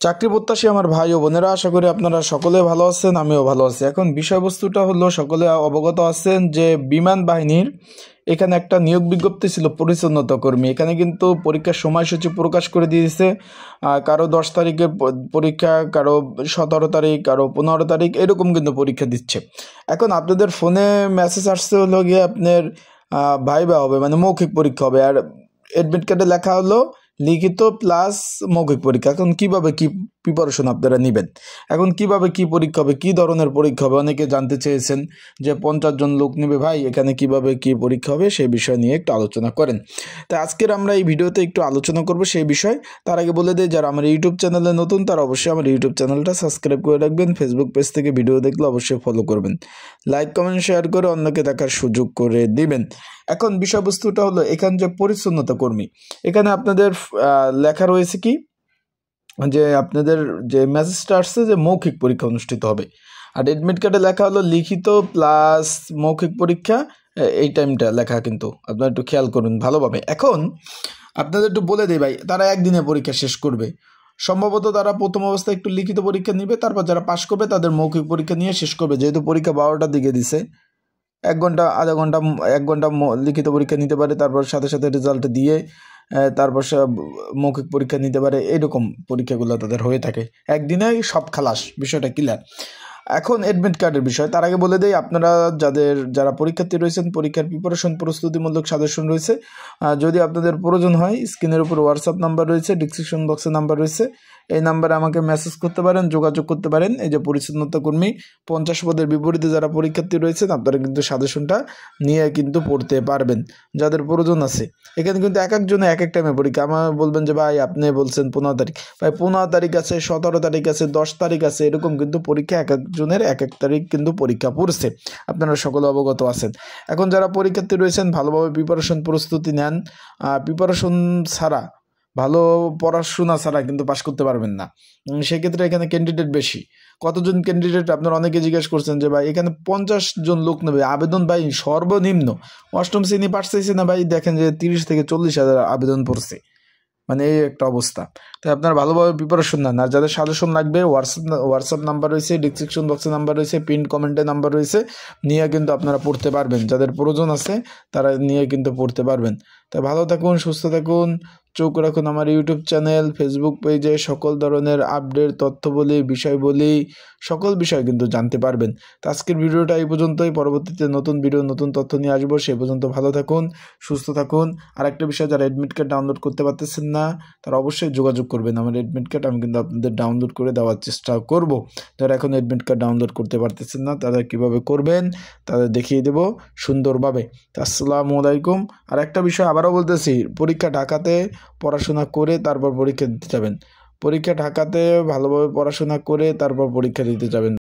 চাকরি প্রত্যাশী আমার ভাই ও বোনেরা, আশা করি আপনারা সকলে ভালো আছেন, আমিও ভালো আছি। এখন বিষয়বস্তুটা হলো, সকলে অবগত আছেন যে বিমান বাহিনীর এখানে একটা নিয়োগ বিজ্ঞপ্তি ছিল পরিচ্ছন্নতা কর্মী। এখানে কিন্তু পরীক্ষার সময়সূচি প্রকাশ করে দিয়েছে। কারো 10 তারিখে পরীক্ষা, কারো 17 তারিখ, কারো 15 তারিখ, এরকম কিন্তু পরীক্ষা দিচ্ছে। এখন আপনাদের ফোনে মেসেজ আসছে হলো গিয়ে আপনার ভাইবা হবে, মানে মৌখিক পরীক্ষা হবে, আর অ্যাডমিট কার্ডে লেখা হলো লিখিত প্লাস মৌখিক পরীক্ষা। এখন কিভাবে কি প্রিপারেশন আপনারা নেবেন, এখন কিভাবে কি পরীক্ষা হবে, কি ধরনের পরীক্ষা হবে, অনেকে জানতে চেয়েছেন যে 50 জন লোক নেবে ভাই, এখানে কিভাবে কি পরীক্ষা হবে সেই বিষয় নিয়ে একটু আলোচনা করেন। তাই আজকের আমরা এই ভিডিওতে একটু আলোচনা করব সেই বিষয়। তার আগে বলে দেয়, যারা আমার ইউটিউব চ্যানেলে নতুন তারা অবশ্যই আমার ইউটিউব চ্যানেলটা সাবস্ক্রাইব করে রাখবেন। ফেসবুক পেজ থেকে ভিডিও দেখলে অবশ্যই ফলো করবেন, লাইক কমেন্ট শেয়ার করে অন্যকে দেখার সুযোগ করে দিবেন। এখন বিষয়বস্তুটা হলো, এখানে যে পরিচ্ছন্নতা কর্মী, এখানে আপনাদের লেখা রয়েছে কি যে আপনাদের যে মেসেজটা আসছে যে মৌখিক পরীক্ষা অনুষ্ঠিত হবে, আর অ্যাডমিট কার্ডে লেখা হলো লিখিত প্লাস মৌখিক পরীক্ষা। এই টাইমটা লেখা কিন্তু আপনারা একটু খেয়াল করুন ভালোভাবে। এখন আপনাদের একটু বলে দিই ভাই, তারা একদিনে পরীক্ষা শেষ করবে সম্ভবত। তারা প্রথম অবস্থায় একটু লিখিত পরীক্ষা নেবে, তারপর যারা পাশ করবে তাদের মৌখিক পরীক্ষা নিয়ে শেষ করবে। যেহেতু পরীক্ষা 12টার দিকে দিছে, 1 ঘন্টা আধা ঘন্টা 1 ঘন্টা লিখিত পরীক্ষা নিতে পারে, তারপর সাথে সাথে রেজাল্ট দিয়ে তারপর মৌখিক পরীক্ষা নিতে পারে। এইরকম পরীক্ষাগুলো তাদের হয়ে থাকে, একদিনে সব খালাস, বিষয়টা ক্লিয়ার। এখন অ্যাডমিট কার্ডের বিষয়, তার আগে বলে দেই, আপনারা যারা পরীক্ষার্থী রয়েছেন, পরীক্ষার প্রিপারেশন প্রস্তুতিমূলক সাজেশন রয়েছে। যদি আপনাদের প্রয়োজন হয়, স্ক্রিনের উপর হোয়াটসঅ্যাপ নাম্বার রয়েছে, ডিসক্রিপশন বক্সে নাম্বার রয়েছে, এই নাম্বারে আমাকে মেসেজ করতে পারেন, যোগাযোগ করতে পারেন। এই যে পরিচ্ছন্নতা কর্মী 50 পদের বিপরীতে যারা পরীক্ষার্থী রয়েছেন, আপনারা কিন্তু সাজেশনটা নিয়ে কিন্তু পড়তে পারবেন যাদের প্রয়োজন আছে। এখানে কিন্তু এক একজনে এক এক টাইমে পরীক্ষা। আমার বলবেন যে ভাই আপনি বলছেন 15 তারিখ, ভাই 15 তারিখ আছে, 17 তারিখ আছে, 10 তারিখ আছে, এরকম কিন্তু পরীক্ষা এক একজনের এক এক তারিখ কিন্তু পরীক্ষা পড়ছে, আপনারা সকলে অবগত আছেন। এখন যারা পরীক্ষার্থী রয়েছেন, ভালোভাবে প্রিপারেশন প্রস্তুতি নেন। প্রিপারেশন ছাড়া, ভালো পড়াশোনা ছাড়া কিন্তু পাশ করতে পারবেন না। সেক্ষেত্রে এখানে ক্যান্ডিডেট বেশি। কতজন ক্যান্ডিডেট আপনারা অনেকে জিজ্ঞেস করছেন যে ভাই এখানে 50 জন লোক নেবে আবেদন, ভাই সর্বনিম্ন 8ম শ্রেণী পাশ চাইছে না ভাই, দেখেন যে 30 থেকে 40 হাজার আবেদন পড়ছে, মানে এই একটা অবস্থা। তাই আপনারা ভালোভাবে প্রিপারেশন নেন। আর যাদের সাজেশন লাগবে, হোয়াটসঅ্যাপ নাম্বার রয়েছে, ডিসক্রিপশন বক্সে নাম্বার রয়েছে, পিন কমেন্টে নাম্বার রয়েছে, নিয়ে কিন্তু আপনারা পড়তে পারবেন। যাদের প্রয়োজন আছে তারা নিয়ে কিন্তু পড়তে পারবেন। তাই ভালো থাকুন, সুস্থ থাকুন, চোখ রাখুন আমার ইউটিউব চ্যানেল, ফেসবুক পেজে সকল ধরনের আপডেট, তথ্য বলি, বিষয় বলি, সকল বিষয় কিন্তু জানতে পারবেন। তো আজকের ভিডিওটা এই পর্যন্তই। পরবর্তীতে নতুন ভিডিও, নতুন তথ্য নিয়ে আসবো। সেই পর্যন্ত ভালো থাকুন, সুস্থ থাকুন। আর একটা বিষয়, যারা অ্যাডমিট কার্ড ডাউনলোড করতে পারতেছেন না, তারা অবশ্যই যোগাযোগ করবেন। আমার অ্যাডমিট কার্ড আমি কিন্তু আপনাদের ডাউনলোড করে দেওয়ার চেষ্টা করব। যারা এখন অ্যাডমিট কার্ড ডাউনলোড করতে পারতেছেন না, তারা কীভাবে করবেন তাদের দেখিয়ে দেবো সুন্দরভাবে। আসসালামু আলাইকুম। আর একটা বিষয় আবারও বলতেছি, পরীক্ষা ঢাকাতে পড়াশোনা করে তারপর পরীক্ষা দিতে যাবেন। পরীক্ষা ঢাকাতে ভালোভাবে পড়াশোনা করে তারপর পরীক্ষা দিতে যাবেন।